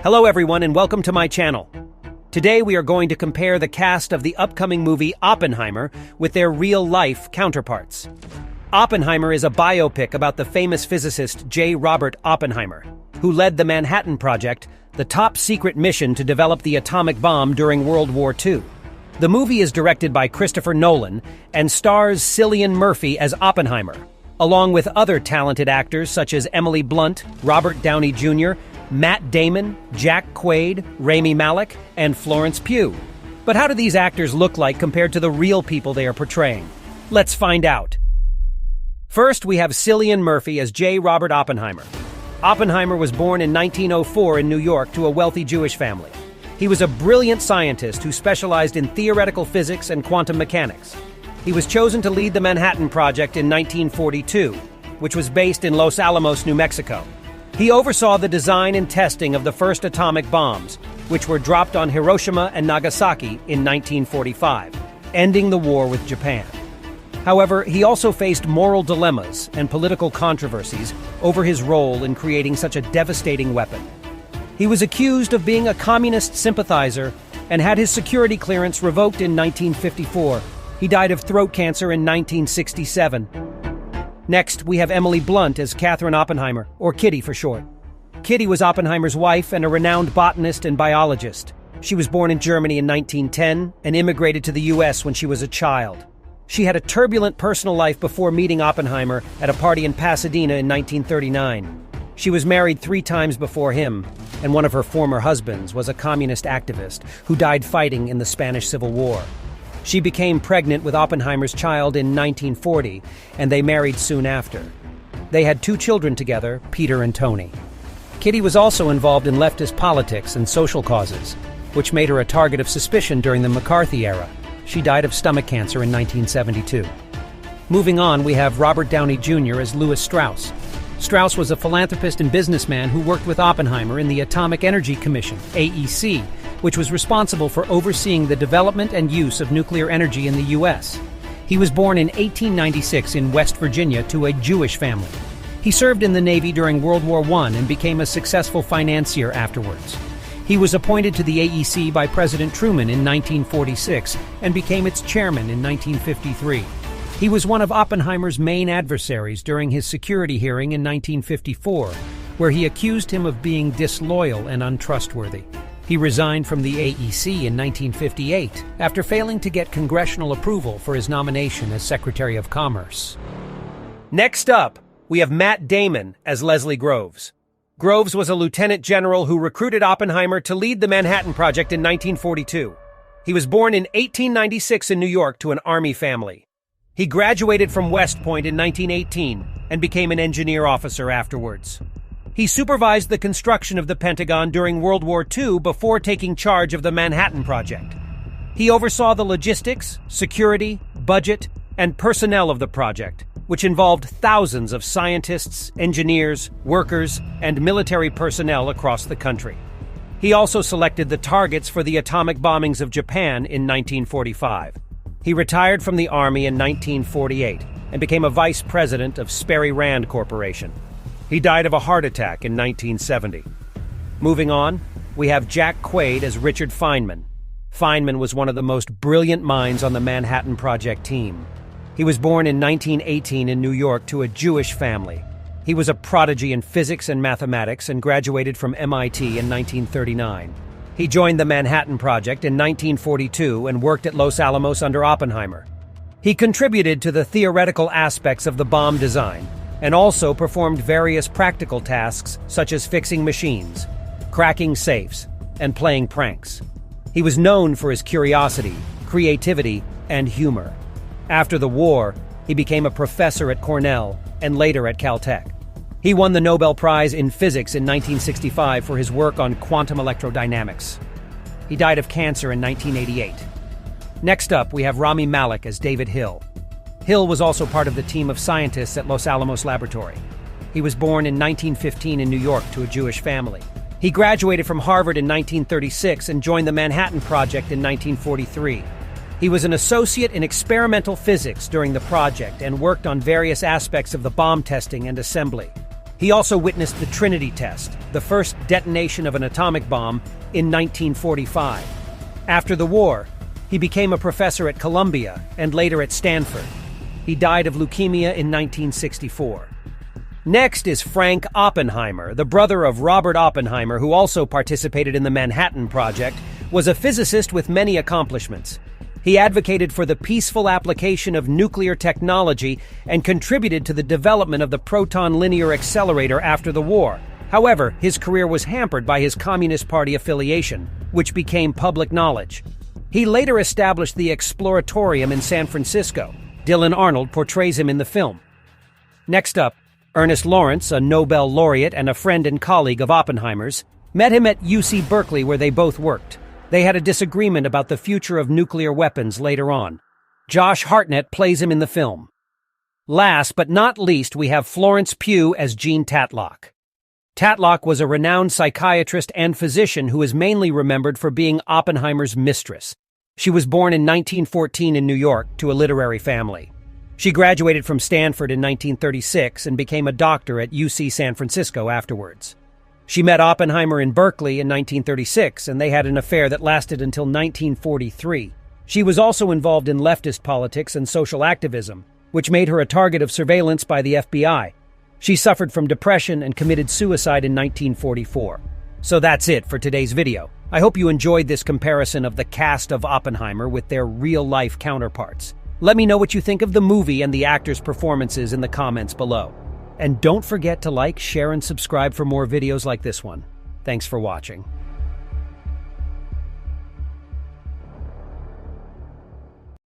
Hello everyone and welcome to my channel. Today we are going to compare the cast of the upcoming movie Oppenheimer with their real-life counterparts. Oppenheimer is a biopic about the famous physicist J. Robert Oppenheimer, who led the Manhattan Project, the top-secret mission to develop the atomic bomb during World War II. The movie is directed by Christopher Nolan and stars Cillian Murphy as Oppenheimer, along with other talented actors such as Emily Blunt, Robert Downey Jr., Matt Damon, Jack Quaid, Rami Malek, and Florence Pugh. But how do these actors look like compared to the real people they are portraying? Let's find out. First, we have Cillian Murphy as J. Robert Oppenheimer. Oppenheimer was born in 1904 in New York to a wealthy Jewish family. He was a brilliant scientist who specialized in theoretical physics and quantum mechanics. He was chosen to lead the Manhattan Project in 1942, which was based in Los Alamos, New Mexico. He oversaw the design and testing of the first atomic bombs, which were dropped on Hiroshima and Nagasaki in 1945, ending the war with Japan. However, he also faced moral dilemmas and political controversies over his role in creating such a devastating weapon. He was accused of being a communist sympathizer and had his security clearance revoked in 1954. He died of throat cancer in 1967. Next, we have Emily Blunt as Catherine Oppenheimer, or Kitty for short. Kitty was Oppenheimer's wife and a renowned botanist and biologist. She was born in Germany in 1910 and immigrated to the U.S. when she was a child. She had a turbulent personal life before meeting Oppenheimer at a party in Pasadena in 1939. She was married 3 times before him, and one of her former husbands was a communist activist who died fighting in the Spanish Civil War. She became pregnant with Oppenheimer's child in 1940, and they married soon after. They had 2 children together, Peter and Tony. Kitty was also involved in leftist politics and social causes, which made her a target of suspicion during the McCarthy era. She died of stomach cancer in 1972. Moving on, we have Robert Downey Jr. as Louis Strauss. Strauss was a philanthropist and businessman who worked with Oppenheimer in the Atomic Energy Commission, AEC, which was responsible for overseeing the development and use of nuclear energy in the U.S. He was born in 1896 in West Virginia to a Jewish family. He served in the Navy during World War I and became a successful financier afterwards. He was appointed to the AEC by President Truman in 1946 and became its chairman in 1953. He was one of Oppenheimer's main adversaries during his security hearing in 1954, where he accused him of being disloyal and untrustworthy. He resigned from the AEC in 1958 after failing to get congressional approval for his nomination as Secretary of Commerce. Next up, we have Matt Damon as Leslie Groves. Groves was a lieutenant general who recruited Oppenheimer to lead the Manhattan Project in 1942. He was born in 1896 in New York to an Army family. He graduated from West Point in 1918 and became an engineer officer afterwards. He supervised the construction of the Pentagon during World War II before taking charge of the Manhattan Project. He oversaw the logistics, security, budget, and personnel of the project, which involved thousands of scientists, engineers, workers, and military personnel across the country. He also selected the targets for the atomic bombings of Japan in 1945. He retired from the Army in 1948 and became a vice president of Sperry Rand Corporation. He died of a heart attack in 1970. Moving on, we have Jack Quaid as Richard Feynman. Feynman was one of the most brilliant minds on the Manhattan Project team. He was born in 1918 in New York to a Jewish family. He was a prodigy in physics and mathematics and graduated from MIT in 1939. He joined the Manhattan Project in 1942 and worked at Los Alamos under Oppenheimer. He contributed to the theoretical aspects of the bomb design and also performed various practical tasks such as fixing machines, cracking safes, and playing pranks. He was known for his curiosity, creativity, and humor. After the war, he became a professor at Cornell and later at Caltech. He won the Nobel Prize in Physics in 1965 for his work on quantum electrodynamics. He died of cancer in 1988. Next up, we have Rami Malek as David Hill. Hill was also part of the team of scientists at Los Alamos Laboratory. He was born in 1915 in New York to a Jewish family. He graduated from Harvard in 1936 and joined the Manhattan Project in 1943. He was an associate in experimental physics during the project and worked on various aspects of the bomb testing and assembly. He also witnessed the Trinity test, the first detonation of an atomic bomb, in 1945. After the war, he became a professor at Columbia and later at Stanford. He died of leukemia in 1964. Next is Frank Oppenheimer, the brother of Robert Oppenheimer, who also participated in the Manhattan Project, was a physicist with many accomplishments. He advocated for the peaceful application of nuclear technology and contributed to the development of the proton linear accelerator after the war. However, his career was hampered by his Communist Party affiliation, which became public knowledge. He later established the Exploratorium in San Francisco. Dylan Arnold portrays him in the film. Next up, Ernest Lawrence, a Nobel laureate and a friend and colleague of Oppenheimer's, met him at UC Berkeley where they both worked. They had a disagreement about the future of nuclear weapons later on. Josh Hartnett plays him in the film. Last but not least, we have Florence Pugh as Jean Tatlock. Tatlock was a renowned psychiatrist and physician who is mainly remembered for being Oppenheimer's mistress. She was born in 1914 in New York to a literary family. She graduated from Stanford in 1936 and became a doctor at UC San Francisco afterwards. She met Oppenheimer in Berkeley in 1936, and they had an affair that lasted until 1943. She was also involved in leftist politics and social activism, which made her a target of surveillance by the FBI. She suffered from depression and committed suicide in 1944. So that's it for today's video. I hope you enjoyed this comparison of the cast of Oppenheimer with their real-life counterparts. Let me know what you think of the movie and the actors' performances in the comments below. And don't forget to like, share, and subscribe for more videos like this one. Thanks for watching.